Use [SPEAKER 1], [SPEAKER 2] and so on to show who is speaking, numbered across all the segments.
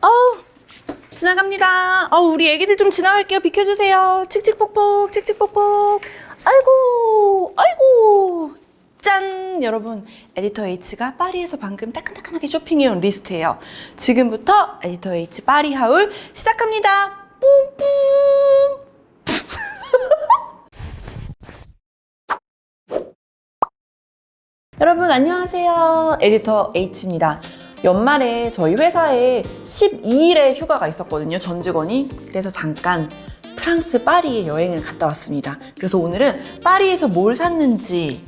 [SPEAKER 1] 어우, 지나갑니다. 우리 애기들 좀 지나갈게요. 비켜주세요. 칙칙폭폭, 칙칙폭폭. 아이고, 아이고. 짠! 여러분, 에디터 H가 파리에서 방금 따끈따끈하게 쇼핑해온 리스트예요. 지금부터 에디터 H 파리 하울 시작합니다. 뿜뿜! 여러분 안녕하세요. 에디터 H입니다. 연말에 저희 회사에 12일의 휴가가 있었거든요, 전 직원이. 그래서 잠깐 프랑스 파리에 여행을 갔다 왔습니다. 그래서 오늘은 파리에서 뭘 샀는지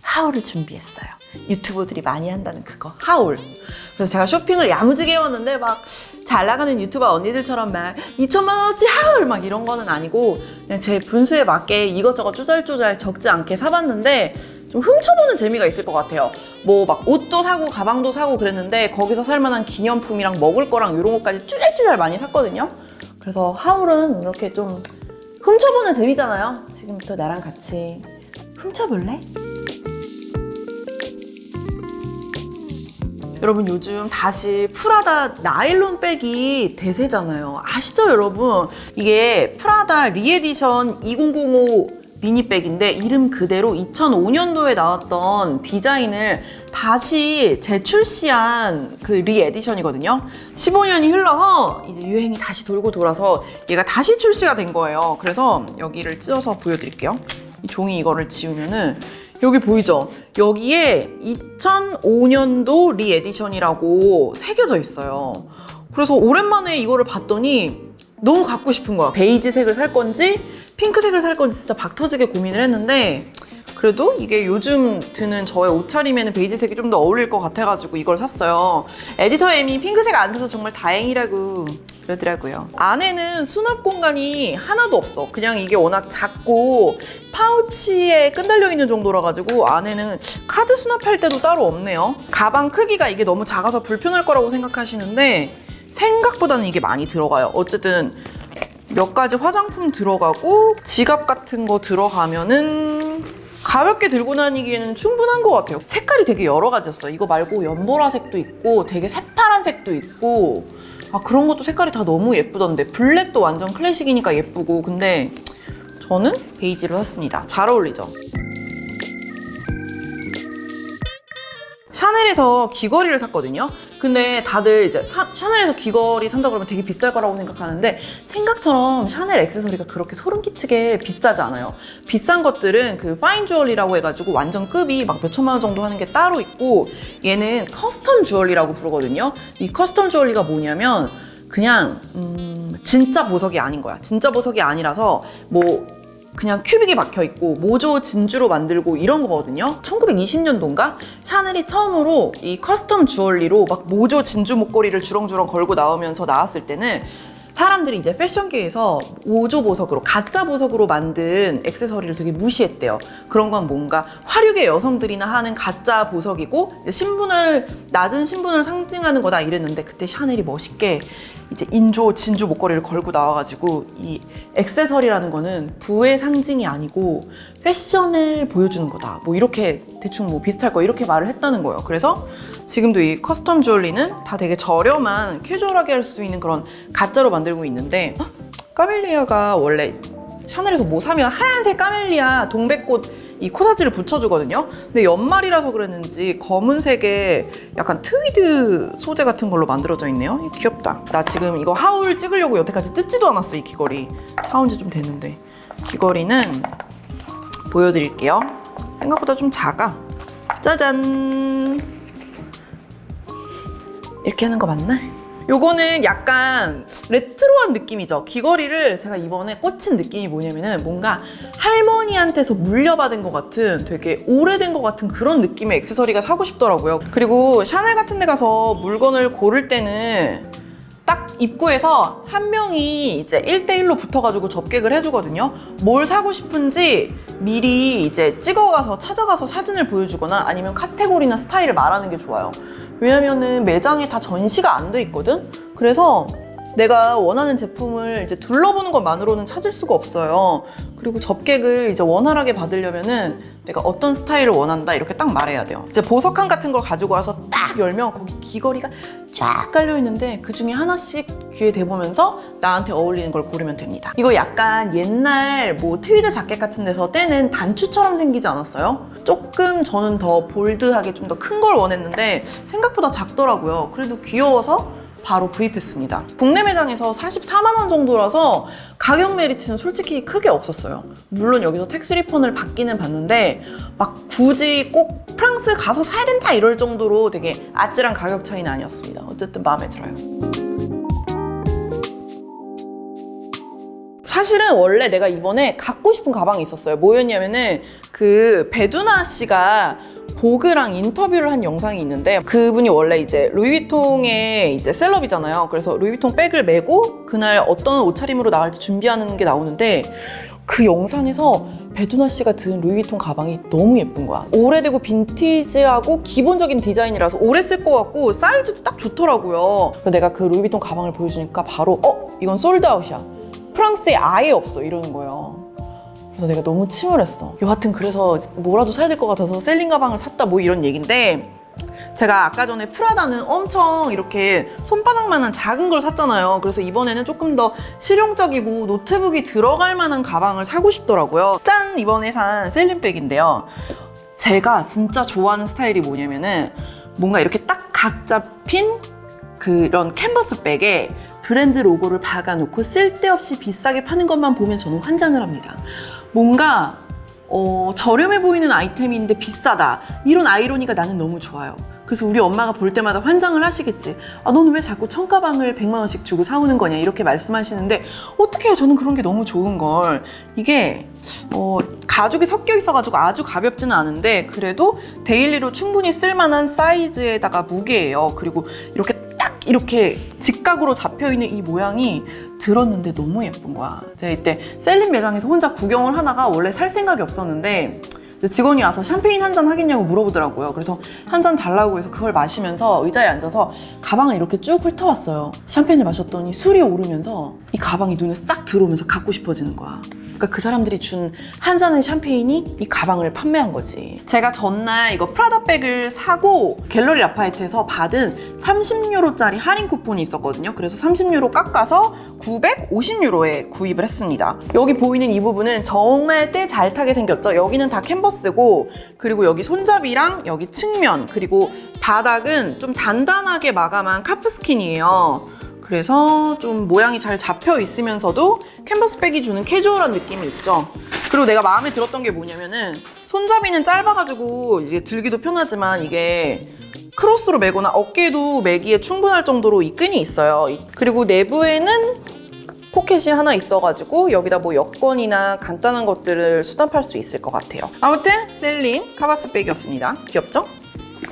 [SPEAKER 1] 하울을 준비했어요. 유튜버들이 많이 한다는 그거, 하울. 그래서 제가 쇼핑을 야무지게 해왔는데 막 잘 나가는 유튜버 언니들처럼 막 2천만 원어치 하울 막 이런 거는 아니고 그냥 제 분수에 맞게 이것저것 쪼잘쪼잘 적지 않게 사봤는데 좀 훔쳐보는 재미가 있을 것 같아요. 뭐 막 옷도 사고 가방도 사고 그랬는데 거기서 살만한 기념품이랑 먹을 거랑 이런 것까지 쪼잘쪼잘 많이 샀거든요. 그래서 하울은 이렇게 좀 훔쳐보는 재미잖아요. 지금부터 나랑 같이 훔쳐볼래? 여러분 요즘 다시 프라다 나일론 백이 대세잖아요. 아시죠 여러분? 이게 프라다 리에디션 2005 미니백인데 이름 그대로 2005년도에 나왔던 디자인을 다시 재출시한 그 리에디션이거든요. 15년이 흘러서 이제 유행이 다시 돌고 돌아서 얘가 다시 출시가 된 거예요. 그래서 여기를 찢어서 보여드릴게요. 이 종이 이거를 지우면은 여기 보이죠? 여기에 2005년도 리에디션이라고 새겨져 있어요. 그래서 오랜만에 이거를 봤더니 너무 갖고 싶은 거야. 베이지색을 살 건지 핑크색을 살 건지 진짜 박 터지게 고민을 했는데 그래도 이게 요즘 드는 저의 옷차림에는 베이지색이 좀 더 어울릴 것 같아가지고 이걸 샀어요. 에디터 M이 핑크색 안 사서 정말 다행이라고 그러더라고요. 안에는 수납 공간이 하나도 없어. 그냥 이게 워낙 작고 파우치에 끈달려 있는 정도라 가지고 안에는 카드 수납할 때도 따로 없네요. 가방 크기가 이게 너무 작아서 불편할 거라고 생각하시는데 생각보다는 이게 많이 들어가요. 어쨌든 몇 가지 화장품 들어가고 지갑 같은 거 들어가면은 가볍게 들고 다니기에는 충분한 것 같아요. 색깔이 되게 여러 가지였어요. 이거 말고 연보라색도 있고 되게 새파란 색도 있고 그런 것도 색깔이 다 너무 예쁘던데 블랙도 완전 클래식이니까 예쁘고 근데 저는 베이지로 샀습니다. 잘 어울리죠? 샤넬에서 귀걸이를 샀거든요. 근데 다들 이제 샤넬에서 귀걸이 산다고 그러면 되게 비쌀 거라고 생각하는데 생각처럼 샤넬 액세서리가 그렇게 소름 끼치게 비싸지 않아요. 비싼 것들은 그 파인 주얼리라고 해가지고 완전 급이 막 몇천만 원 정도 하는 게 따로 있고 얘는 커스텀 주얼리라고 부르거든요. 이 커스텀 주얼리가 뭐냐면 그냥 진짜 보석이 아닌 거야. 진짜 보석이 아니라서 뭐 그냥 큐빅이 박혀있고 모조 진주로 만들고 이런 거거든요. 1920년도인가? 샤넬이 처음으로 이 커스텀 주얼리로 막 모조 진주 목걸이를 주렁주렁 걸고 나오면서 나왔을 때는 사람들이 이제 패션계에서 모조 보석으로 가짜 보석으로 만든 액세서리를 되게 무시했대요. 그런 건 뭔가 화류계 여성들이나 하는 가짜 보석이고 낮은 신분을 상징하는 거다 이랬는데 그때 샤넬이 멋있게 이제 인조 진주 목걸이를 걸고 나와가지고 이 액세서리라는 거는 부의 상징이 아니고 패션을 보여주는 거다. 뭐 이렇게 대충 뭐 비슷할 거 이렇게 말을 했다는 거예요. 그래서 지금도 이 커스텀 주얼리는 다 되게 저렴한 캐주얼하게 할 수 있는 그런 가짜로 만들고 있는데 까멜리아가 원래 샤넬에서 뭐 사면 하얀색 까멜리아 동백꽃 이 코사지를 붙여주거든요. 근데 연말이라서 그랬는지 검은색의 약간 트위드 소재 같은 걸로 만들어져 있네요. 귀엽다. 나 지금 이거 하울 찍으려고 여태까지 뜯지도 않았어. 이 귀걸이 사온 지 좀 됐는데 귀걸이는 보여드릴게요. 생각보다 좀 작아. 짜잔. 이렇게 하는 거 맞나? 요거는 약간 레트로한 느낌이죠. 귀걸이를 제가 이번에 꽂힌 느낌이 뭐냐면은 뭔가 할머니한테서 물려받은 것 같은 되게 오래된 것 같은 그런 느낌의 액세서리가 사고 싶더라고요. 그리고 샤넬 같은 데 가서 물건을 고를 때는 딱 입구에서 한 명이 이제 1대1로 붙어가지고 접객을 해주거든요. 뭘 사고 싶은지 미리 이제 찍어가서 찾아가서 사진을 보여주거나 아니면 카테고리나 스타일을 말하는 게 좋아요. 왜냐면은 매장에 다 전시가 안 돼 있거든? 그래서 내가 원하는 제품을 이제 둘러보는 것만으로는 찾을 수가 없어요. 그리고 접객을 이제 원활하게 받으려면은 내가 어떤 스타일을 원한다 이렇게 딱 말해야 돼요. 이제 보석함 같은 걸 가지고 와서 딱 열면 거기 귀걸이가 쫙 깔려 있는데 그 중에 하나씩 귀에 대보면서 나한테 어울리는 걸 고르면 됩니다. 이거 약간 옛날 뭐 트위드 자켓 같은 데서 떼는 단추처럼 생기지 않았어요? 조금 저는 더 볼드하게 좀 더 큰 걸 원했는데 생각보다 작더라고요. 그래도 귀여워서 바로 구입했습니다. 국내 매장에서 44만 원 정도라서 가격 메리트는 솔직히 크게 없었어요. 물론 여기서 텍스 리펀을 받기는 받는데 막 굳이 꼭 프랑스 가서 사야 된다 이럴 정도로 되게 아찔한 가격 차이는 아니었습니다. 어쨌든 마음에 들어요. 사실은 원래 내가 이번에 갖고 싶은 가방이 있었어요. 뭐였냐면은 그 배두나 씨가 보그랑 인터뷰를 한 영상이 있는데 그분이 원래 이제 루이비통의 이제 셀럽이잖아요. 그래서 루이비통 백을 메고 그날 어떤 옷차림으로 나갈지 준비하는 게 나오는데 그 영상에서 배두나 씨가 든 루이비통 가방이 너무 예쁜 거야. 오래되고 빈티지하고 기본적인 디자인이라서 오래 쓸 것 같고 사이즈도 딱 좋더라고요. 그래서 내가 그 루이비통 가방을 보여주니까 바로 이건 솔드아웃이야. 프랑스에 아예 없어 이러는 거예요. 그래서 내가 너무 침울했어. 여하튼 그래서 뭐라도 사야 될 것 같아서 셀린 가방을 샀다 뭐 이런 얘긴데 제가 아까 전에 프라다는 엄청 이렇게 손바닥만한 작은 걸 샀잖아요. 그래서 이번에는 조금 더 실용적이고 노트북이 들어갈 만한 가방을 사고 싶더라고요. 짠! 이번에 산 셀린 백인데요. 제가 진짜 좋아하는 스타일이 뭐냐면은 뭔가 이렇게 딱 각 잡힌 그런 캔버스 백에 브랜드 로고를 박아놓고 쓸데없이 비싸게 파는 것만 보면 저는 환장을 합니다. 뭔가 저렴해 보이는 아이템인데 비싸다. 이런 아이러니가 나는 너무 좋아요. 그래서 우리 엄마가 볼 때마다 환장을 하시겠지. 너는 왜 자꾸 청가방을 100만 원씩 주고 사오는 거냐 이렇게 말씀하시는데 어떡해요. 저는 그런 게 너무 좋은 걸. 이게 가죽이 섞여 있어가지고 아주 가볍지는 않은데 그래도 데일리로 충분히 쓸만한 사이즈에다가 무게예요. 그리고 이렇게 직각으로 잡혀있는 이 모양이 들었는데 너무 예쁜 거야. 제가 이때 셀린 매장에서 혼자 구경을 하다가 원래 살 생각이 없었는데 직원이 와서 샴페인 한 잔 하겠냐고 물어보더라고요. 그래서 한 잔 달라고 해서 그걸 마시면서 의자에 앉아서 가방을 이렇게 쭉 훑어봤어요. 샴페인을 마셨더니 술이 오르면서 이 가방이 눈에 싹 들어오면서 갖고 싶어지는 거야. 그러니까 그 사람들이 준 한 잔의 샴페인이 이 가방을 판매한 거지. 제가 전날 이거 프라다 백을 사고 갤러리 라파에트에서 받은 30유로짜리 할인 쿠폰이 있었거든요. 그래서 30유로 깎아서 950유로에 구입을 했습니다. 여기 보이는 이 부분은 정말 때 잘 타게 생겼죠. 여기는 다 캔버스고 그리고 여기 손잡이랑 여기 측면 그리고 바닥은 좀 단단하게 마감한 카프스킨이에요. 그래서 좀 모양이 잘 잡혀 있으면서도 캔버스백이 주는 캐주얼한 느낌이 있죠. 그리고 내가 마음에 들었던 게 뭐냐면은 손잡이는 짧아가지고 이제 들기도 편하지만 이게 크로스로 매거나 어깨도 매기에 충분할 정도로 이 끈이 있어요. 그리고 내부에는 포켓이 하나 있어가지고 여기다 뭐 여권이나 간단한 것들을 수납할 수 있을 것 같아요. 아무튼 셀린 카바스백이었습니다. 귀엽죠?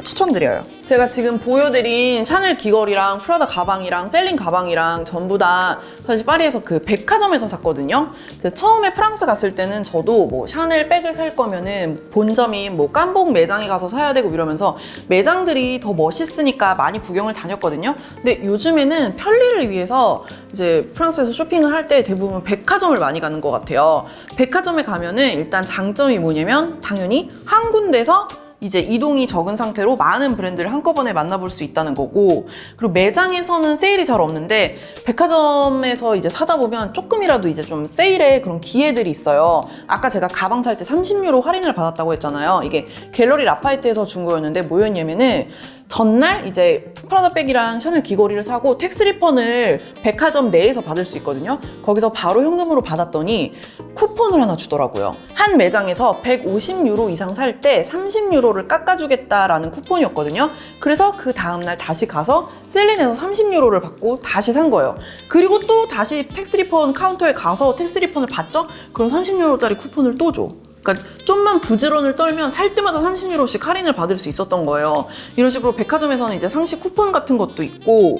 [SPEAKER 1] 추천드려요. 제가 지금 보여드린 샤넬 귀걸이랑 프라다 가방이랑 셀린 가방이랑 전부 다 사실 파리에서 그 백화점에서 샀거든요. 제가 처음에 프랑스 갔을 때는 저도 뭐 샤넬 백을 살 거면은 본점인 뭐 깜봉 매장에 가서 사야 되고 이러면서 매장들이 더 멋있으니까 많이 구경을 다녔거든요. 근데 요즘에는 편리를 위해서 이제 프랑스에서 쇼핑을 할 때 대부분 백화점을 많이 가는 것 같아요. 백화점에 가면은 일단 장점이 뭐냐면 당연히 한 군데서 이제 이동이 적은 상태로 많은 브랜드를 한꺼번에 만나볼 수 있다는 거고 그리고 매장에서는 세일이 잘 없는데 백화점에서 이제 사다 보면 조금이라도 이제 좀 세일의 그런 기회들이 있어요. 아까 제가 가방 살 때 30유로 할인을 받았다고 했잖아요. 이게 갤러리 라파에트에서 준 거였는데 뭐였냐면은 전날 이제 프라다 백이랑 샤넬 귀걸이를 사고 텍스 리펀을 백화점 내에서 받을 수 있거든요. 거기서 바로 현금으로 받았더니 쿠폰을 하나 주더라고요. 한 매장에서 150유로 이상 살 때 30유로를 깎아주겠다라는 쿠폰이었거든요. 그래서 그 다음날 다시 가서 셀린에서 30유로를 받고 다시 산 거예요. 그리고 또 다시 텍스 리펀 카운터에 가서 텍스 리펀을 받죠? 그럼 30유로짜리 쿠폰을 또 줘. 그러니까 좀만 부지런을 떨면 살 때마다 30유로씩 할인을 받을 수 있었던 거예요. 이런 식으로 백화점에서는 이제 상시 쿠폰 같은 것도 있고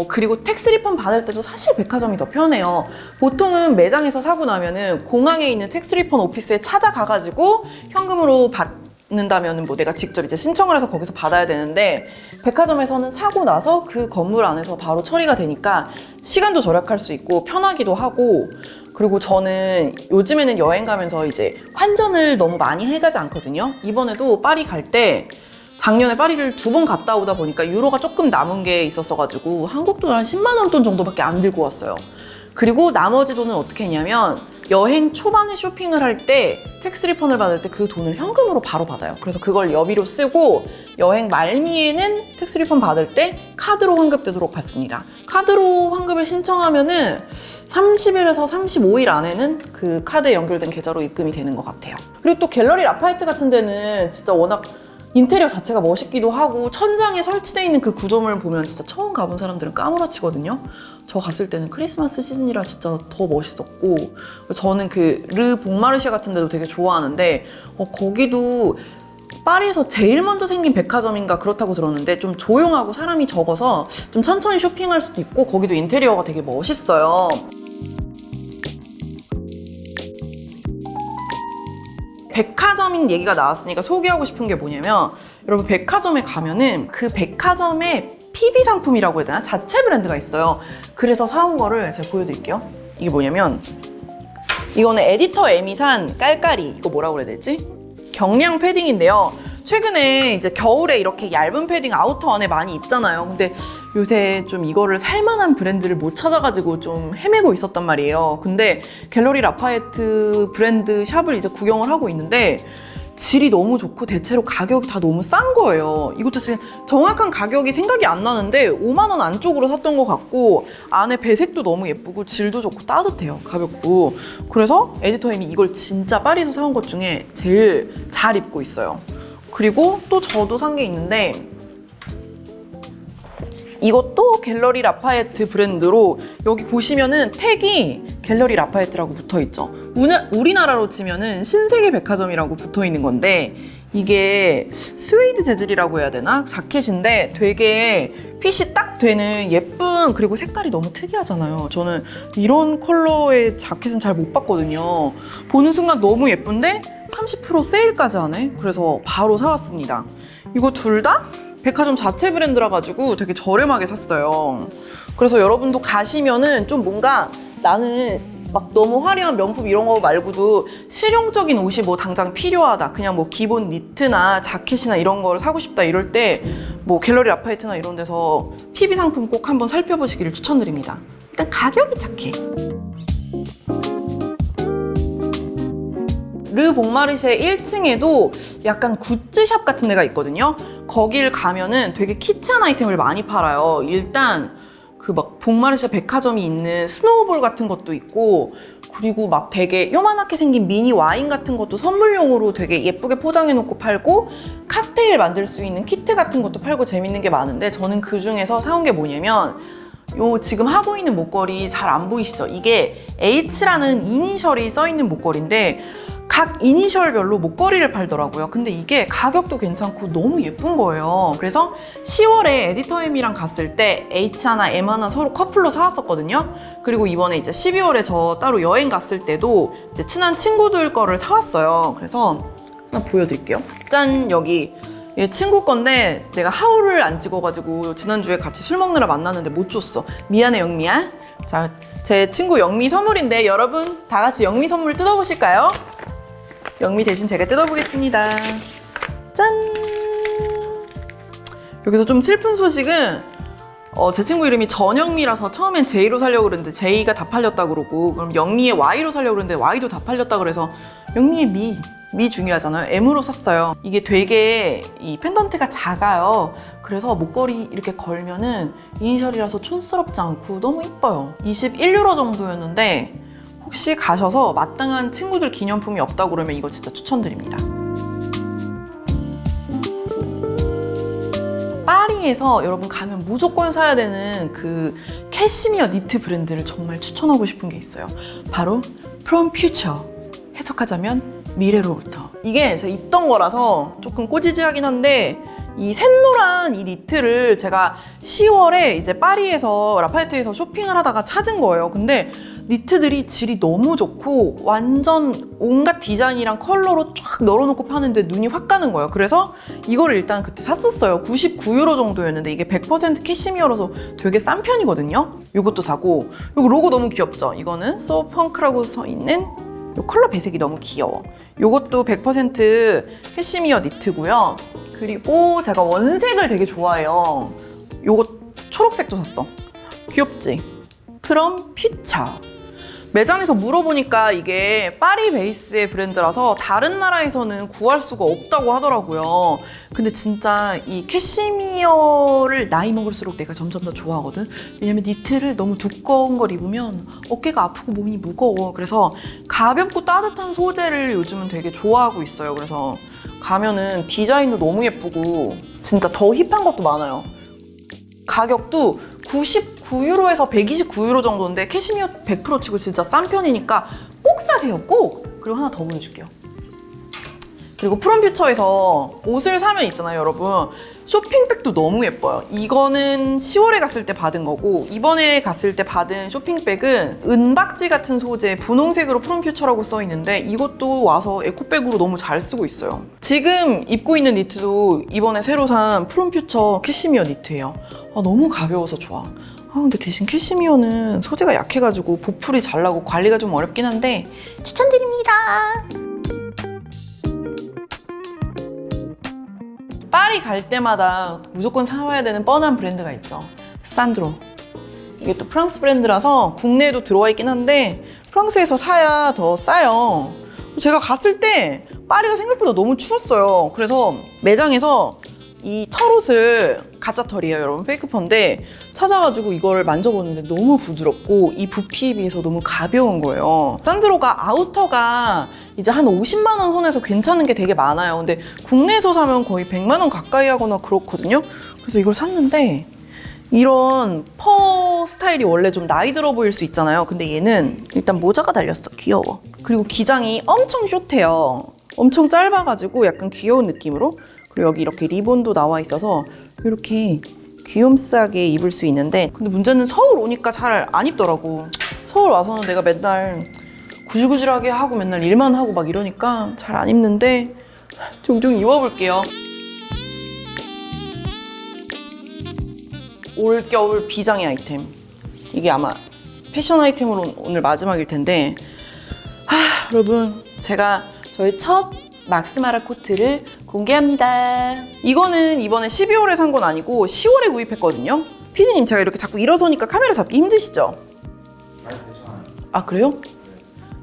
[SPEAKER 1] 그리고 텍스 리펀 받을 때도 사실 백화점이 더 편해요. 보통은 매장에서 사고 나면은 공항에 있는 텍스 리펀 오피스에 찾아가가지고 현금으로 받는다면은 뭐 내가 직접 이제 신청을 해서 거기서 받아야 되는데 백화점에서는 사고 나서 그 건물 안에서 바로 처리가 되니까 시간도 절약할 수 있고 편하기도 하고 그리고 저는 요즘에는 여행 가면서 이제 환전을 너무 많이 해가지 않거든요. 이번에도 파리 갈 때 작년에 파리를 2번 갔다 오다 보니까 유로가 조금 남은 게 있었어가지고 한국 돈 한 10만 원 돈 정도밖에 안 들고 왔어요. 그리고 나머지 돈은 어떻게 했냐면 여행 초반에 쇼핑을 할 때 텍스 리펀을 받을 때 그 돈을 현금으로 바로 받아요. 그래서 그걸 여비로 쓰고 여행 말미에는 텍스 리펀 받을 때 카드로 환급되도록 받습니다. 카드로 환급을 신청하면은 30일에서 35일 안에는 그 카드에 연결된 계좌로 입금이 되는 것 같아요. 그리고 또 갤러리 라파에트 같은 데는 진짜 워낙 인테리어 자체가 멋있기도 하고 천장에 설치되어 있는 그 구조물을 보면 진짜 처음 가본 사람들은 까무러치거든요. 저 갔을 때는 크리스마스 시즌이라 진짜 더 멋있었고, 저는 그 르 봉마르시에 같은 데도 되게 좋아하는데 거기도 파리에서 제일 먼저 생긴 백화점인가 그렇다고 들었는데 좀 조용하고 사람이 적어서 좀 천천히 쇼핑할 수도 있고 거기도 인테리어가 되게 멋있어요. 백화점인 얘기가 나왔으니까 소개하고 싶은 게 뭐냐면 여러분 백화점에 가면은 그 백화점의 PB 상품이라고 해야 되나? 자체 브랜드가 있어요. 그래서 사온 거를 제가 보여드릴게요. 이게 뭐냐면 이거는 에디터 M이 산 깔깔이, 이거 뭐라고 그래야 되지? 경량 패딩인데요. 최근에 이제 겨울에 이렇게 얇은 패딩 아우터 안에 많이 입잖아요. 근데 요새 좀 이거를 살만한 브랜드를 못 찾아가지고 좀 헤매고 있었단 말이에요. 근데 갤러리 라파에트 브랜드 샵을 이제 구경을 하고 있는데 질이 너무 좋고 대체로 가격이 다 너무 싼 거예요. 이것도 지금 정확한 가격이 생각이 안 나는데 5만 원 안쪽으로 샀던 것 같고 안에 배색도 너무 예쁘고 질도 좋고 따뜻해요. 가볍고. 그래서 에디터 M이 이걸 진짜 파리에서 사온 것 중에 제일 잘 입고 있어요. 그리고 또 저도 산 게 있는데 이것도 갤러리 라파에트 브랜드로 여기 보시면은 택이 갤러리 라파에트라고 붙어 있죠. 우리나라로 치면은 신세계 백화점이라고 붙어 있는 건데 이게 스웨이드 재질이라고 해야 되나? 자켓인데 되게 핏이 딱 되는 예쁜, 그리고 색깔이 너무 특이하잖아요. 저는 이런 컬러의 자켓은 잘 못 봤거든요. 보는 순간 너무 예쁜데 30% 세일까지 하네? 그래서 바로 사왔습니다. 이거 둘 다 백화점 자체 브랜드라 가지고 되게 저렴하게 샀어요. 그래서 여러분도 가시면은 좀 뭔가 나는 막 너무 화려한 명품 이런 거 말고도 실용적인 옷이 뭐 당장 필요하다, 그냥 뭐 기본 니트나 자켓이나 이런 거를 사고 싶다 이럴 때 뭐 갤러리 라파에트나 이런 데서 PB 상품 꼭 한번 살펴보시기를 추천드립니다. 일단 가격이 착해. 르 봉마르시에 1층에도 약간 굿즈샵 같은 데가 있거든요. 거길 가면은 되게 키치한 아이템을 많이 팔아요. 일단 그 막 봉마르시에 백화점이 있는 스노우볼 같은 것도 있고, 그리고 막 되게 요만하게 생긴 미니 와인 같은 것도 선물용으로 되게 예쁘게 포장해 놓고 팔고, 칵테일 만들 수 있는 키트 같은 것도 팔고 재밌는 게 많은데 저는 그 중에서 사온 게 뭐냐면 요 지금 하고 있는 목걸이 잘 안 보이시죠? 이게 H라는 이니셜이 써 있는 목걸이인데 각 이니셜별로 목걸이를 팔더라고요. 근데 이게 가격도 괜찮고 너무 예쁜 거예요. 그래서 10월에 에디터 M이랑 갔을 때 H 하나 M 하나 서로 커플로 사왔었거든요. 그리고 이번에 이제 12월에 저 따로 여행 갔을 때도 이제 친한 친구들 거를 사왔어요. 그래서 하나 보여드릴게요. 짠! 여기 얘 친구 건데 내가 하울을 안 찍어가지고 지난주에 같이 술 먹느라 만났는데 못 줬어. 미안해 영미야. 자, 제 친구 영미 선물인데 여러분 다 같이 영미 선물 뜯어보실까요? 영미 대신 제가 뜯어보겠습니다. 짠! 여기서 좀 슬픈 소식은 제 친구 이름이 전영미라서 처음엔 J로 사려고 그랬는데 J가 다 팔렸다 그러고, 그럼 영미의 Y로 사려고 그랬는데 Y도 다 팔렸다 그래서 영미의 미 중요하잖아요. M으로 샀어요. 이게 되게 이 펜던트가 작아요. 그래서 목걸이 이렇게 걸면은 이니셜이라서 촌스럽지 않고 너무 이뻐요. 21유로 정도였는데 혹시 가셔서 마땅한 친구들 기념품이 없다고 그러면 이거 진짜 추천드립니다. 파리에서 여러분 가면 무조건 사야 되는 그 캐시미어 니트 브랜드를 정말 추천하고 싶은 게 있어요. 바로 From Future. 해석하자면 미래로부터. 이게 제가 입던 거라서 조금 꼬지지하긴 한데 이 샛노란 이 니트를 제가 10월에 이제 파리에서 라파에트에서 쇼핑을 하다가 찾은 거예요. 근데 니트들이 질이 너무 좋고 완전 온갖 디자인이랑 컬러로 쫙 널어놓고 파는데 눈이 확 가는 거예요. 그래서 이거를 일단 그때 샀었어요. 99유로 정도였는데 이게 100% 캐시미어라서 되게 싼 편이거든요. 이것도 사고, 이거 로고 너무 귀엽죠? 이거는 So Punk라고 써 있는 이 컬러 배색이 너무 귀여워. 이것도 100% 캐시미어 니트고요. 그리고 제가 원색을 되게 좋아해요. 요거 초록색도 샀어. 귀엽지? 그럼 퓨처. 매장에서 물어보니까 이게 파리 베이스의 브랜드라서 다른 나라에서는 구할 수가 없다고 하더라고요. 근데 진짜 이 캐시미어를 나이 먹을수록 내가 점점 더 좋아하거든. 왜냐면 니트를 너무 두꺼운 걸 입으면 어깨가 아프고 몸이 무거워. 그래서 가볍고 따뜻한 소재를 요즘은 되게 좋아하고 있어요. 그래서 가면은 디자인도 너무 예쁘고 진짜 더 힙한 것도 많아요. 가격도 99유로에서 129유로 정도인데 캐시미어 100% 치고 진짜 싼 편이니까 꼭 사세요, 꼭! 그리고 하나 더 보내줄게요. 그리고 프롬퓨처에서 옷을 사면 있잖아요, 여러분. 쇼핑백도 너무 예뻐요. 이거는 10월에 갔을 때 받은 거고, 이번에 갔을 때 받은 쇼핑백은 은박지 같은 소재 분홍색으로 프롬퓨처라고 써 있는데 이것도 와서 에코백으로 너무 잘 쓰고 있어요. 지금 입고 있는 니트도 이번에 새로 산 프롬퓨처 캐시미어 니트예요. 너무 가벼워서 좋아. 근데 대신 캐시미어는 소재가 약해가지고 보풀이 잘 나고 관리가 좀 어렵긴 한데 추천드립니다. 파리 갈 때마다 무조건 사와야 되는 뻔한 브랜드가 있죠. 산드로. 이게 또 프랑스 브랜드라서 국내에도 들어와 있긴 한데 프랑스에서 사야 더 싸요. 제가 갔을 때 파리가 생각보다 너무 추웠어요. 그래서 매장에서 이 털옷을, 가짜 털이에요 여러분, 페이크 펄인데 찾아가지고 이걸 만져보는데 너무 부드럽고 이 부피에 비해서 너무 가벼운 거예요. 산드로가 아우터가 이제 한 50만 원 선에서 괜찮은 게 되게 많아요. 근데 국내에서 사면 거의 100만 원 가까이 하거나 그렇거든요. 그래서 이걸 샀는데 이런 퍼 스타일이 원래 좀 나이 들어 보일 수 있잖아요. 근데 얘는 일단 모자가 달렸어. 귀여워. 그리고 기장이 엄청 숏해요. 엄청 짧아가지고 약간 귀여운 느낌으로. 그리고 여기 이렇게 리본도 나와 있어서 이렇게 귀염싸게 입을 수 있는데, 근데 문제는 서울 오니까 잘 안 입더라고. 서울 와서는 내가 맨날 구질구질하게 하고 맨날 일만 하고 막 이러니까 잘 안 입는데 종종 입어볼게요. 올겨울 비장의 아이템. 이게 아마 패션 아이템으로 오늘 마지막일 텐데, 여러분, 제가 저의 첫 막스마라 코트를 공개합니다. 이거는 이번에 12월에 산 건 아니고 10월에 구입했거든요. 피디님, 제가 이렇게 자꾸 일어서니까 카메라 잡기 힘드시죠? 아, 그래요?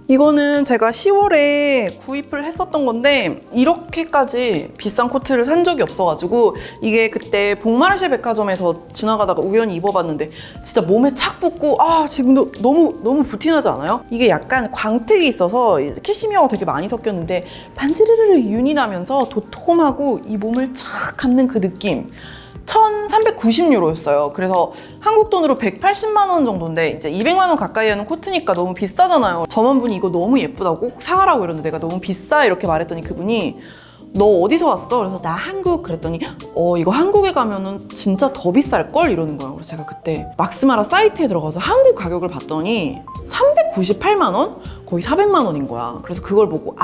[SPEAKER 1] 이거는 제가 10월에 구입을 했었던 건데 이렇게까지 비싼 코트를 산 적이 없어가지고, 이게 그때 봉마르쉐 백화점에서 지나가다가 우연히 입어봤는데 진짜 몸에 착 붙고 지금도 너무 부티나지 않아요? 이게 약간 광택이 있어서 캐시미어가 되게 많이 섞였는데 반지르르르 윤이 나면서 도톰하고 이 몸을 착 감는 그 느낌. 1,390유로였어요. 그래서 한국 돈으로 180만 원 정도인데 이제 200만 원 가까이 하는 코트니까 너무 비싸잖아요. 점원분이 이거 너무 예쁘다고 꼭 사가라고 이러는데 내가 너무 비싸 이렇게 말했더니 그분이 너 어디서 왔어? 그래서 나 한국 그랬더니 이거 한국에 가면은 진짜 더 비쌀걸? 이러는 거예요. 그래서 제가 그때 막스마라 사이트에 들어가서 한국 가격을 봤더니 398만 원? 거의 400만 원인 거야. 그래서 그걸 보고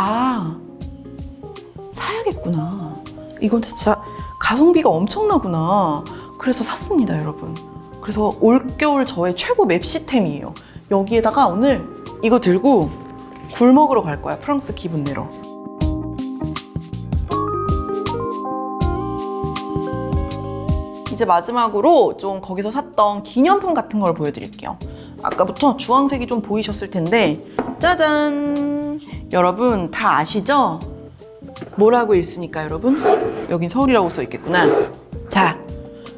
[SPEAKER 1] 사야겠구나. 이건 진짜 가성비가 엄청나구나. 그래서 샀습니다, 여러분. 그래서 올겨울 저의 최고 맵시템이에요. 여기에다가 오늘 이거 들고 굴 먹으러 갈 거야, 프랑스 기분 내러. 이제 마지막으로 좀 거기서 샀던 기념품 같은 걸 보여드릴게요. 아까부터 주황색이 좀 보이셨을 텐데 짜잔! 여러분 다 아시죠? 뭐라고 읽습니까, 여러분? 여긴 서울이라고 써 있겠구나. 자,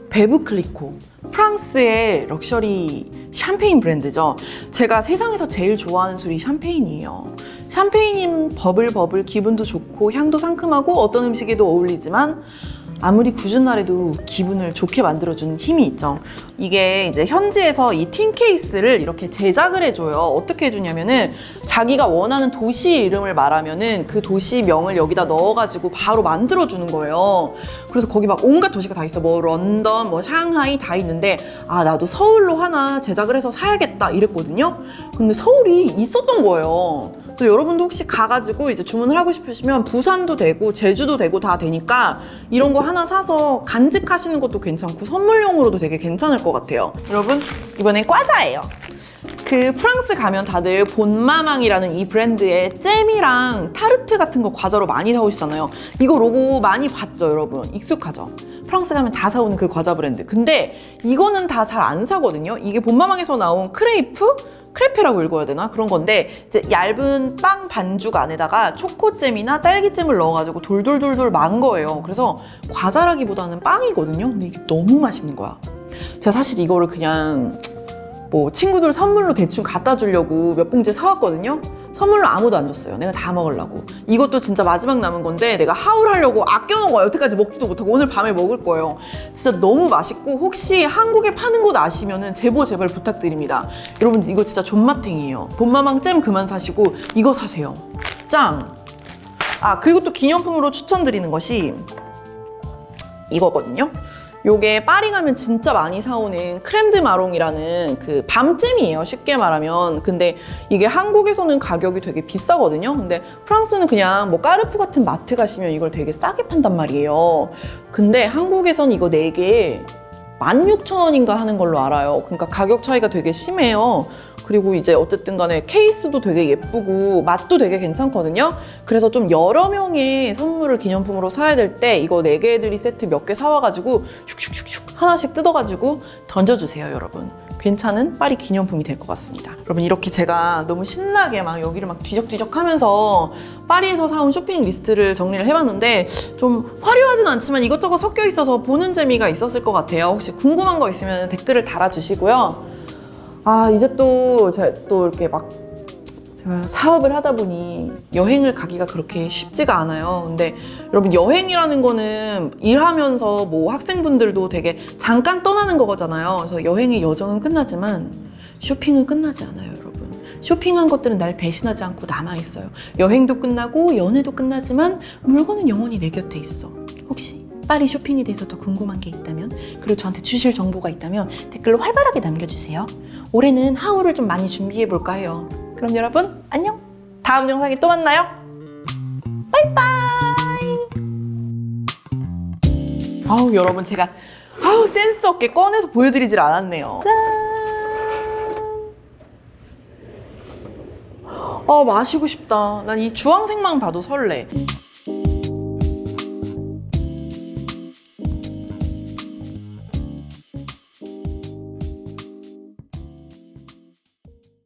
[SPEAKER 1] 베브 클리코. 프랑스의 럭셔리 샴페인 브랜드죠. 제가 세상에서 제일 좋아하는 술이 샴페인이에요. 샴페인은 버블버블 기분도 좋고 향도 상큼하고 어떤 음식에도 어울리지만 아무리 굳은 날에도 기분을 좋게 만들어주는 힘이 있죠. 이게 이제 현지에서 이 틴 케이스를 이렇게 제작을 해줘요. 어떻게 해주냐면은 자기가 원하는 도시 이름을 말하면은 그 도시명을 여기다 넣어가지고 바로 만들어주는 거예요. 그래서 거기 막 온갖 도시가 다 있어. 뭐 런던, 뭐 샹하이 다 있는데 아 나도 서울로 하나 제작을 해서 사야겠다 이랬거든요. 근데 서울이 있었던 거예요. 또 여러분도 혹시 가가지고 이제 주문을 하고 싶으시면 부산도 되고 제주도 되고 다 되니까 이런 거 하나 사서 간직하시는 것도 괜찮고 선물용으로도 되게 괜찮을 것 같아요. 여러분 이번엔 과자예요. 그 프랑스 가면 다들 본마망이라는 이 브랜드의 잼이랑 타르트 같은 거 과자로 많이 사오시잖아요. 이거 로고 많이 봤죠, 여러분? 익숙하죠? 프랑스 가면 다 사오는 그 과자 브랜드. 근데 이거는 다 잘 안 사거든요. 이게 본마망에서 나온 크레페라고 읽어야 되나? 그런 건데 이제 얇은 빵 반죽 안에다가 초코잼이나 딸기잼을 넣어가지고 돌돌돌돌 만 거예요. 그래서 과자라기보다는 빵이거든요. 근데 이게 너무 맛있는 거야. 제가 사실 이거를 그냥 뭐 친구들 선물로 대충 갖다 주려고 몇 봉지 사왔거든요. 선물로 아무도 안 줬어요. 내가 다 먹으려고. 이것도 진짜 마지막 남은 건데 내가 하울하려고 아껴놓은 거예요. 여태까지 먹지도 못하고 오늘 밤에 먹을 거예요. 진짜 너무 맛있고 혹시 한국에 파는 곳 아시면은 제보 제발 부탁드립니다. 여러분 이거 진짜 존맛탱이에요. 본마망 잼 그만 사시고 이거 사세요. 짱! 아 그리고 또 기념품으로 추천드리는 것이 이거거든요. 요게 파리 가면 진짜 많이 사오는 크렘드 마롱이라는 그 밤잼이에요. 쉽게 말하면. 근데 이게 한국에서는 가격이 되게 비싸거든요. 근데 프랑스는 그냥 뭐 까르푸 같은 마트 가시면 이걸 되게 싸게 판단 말이에요. 근데 한국에서는 이거 4개에 16,000원인가 하는 걸로 알아요. 그러니까 가격 차이가 되게 심해요. 그리고 이제 어쨌든 간에 케이스도 되게 예쁘고 맛도 되게 괜찮거든요. 그래서 좀 여러 명의 선물을 기념품으로 사야 될 때 이거 4개들이 세트 몇 개 사와가지고 슉슉슉슉 하나씩 뜯어가지고 던져주세요, 여러분. 괜찮은 파리 기념품이 될 것 같습니다. 여러분 이렇게 제가 너무 신나게 막 여기를 막 뒤적뒤적 하면서 파리에서 사온 쇼핑 리스트를 정리를 해봤는데 좀 화려하진 않지만 이것저것 섞여 있어서 보는 재미가 있었을 것 같아요. 혹시 궁금한 거 있으면 댓글을 달아주시고요. 아 이제 또 제가 또 이렇게 막 제가 사업을 하다 보니 여행을 가기가 그렇게 쉽지가 않아요. 근데 여러분 여행이라는 거는 일하면서 뭐 학생분들도 되게 잠깐 떠나는 거잖아요. 그래서 여행의 여정은 끝나지만 쇼핑은 끝나지 않아요, 여러분. 쇼핑한 것들은 날 배신하지 않고 남아있어요. 여행도 끝나고 연애도 끝나지만 물건은 영원히 내 곁에 있어. 혹시 파리 쇼핑에 대해서 더 궁금한 게 있다면 그리고 저한테 주실 정보가 있다면 댓글로 활발하게 남겨주세요. 올해는 하울을 좀 많이 준비해볼까 해요. 그럼 여러분 안녕! 다음 영상에 또 만나요. 바이바이! 아우 여러분 제가 센스 없게 꺼내서 보여드리질 않았네요. 짠! 마시고 싶다. 난 이 주황색만 봐도 설레.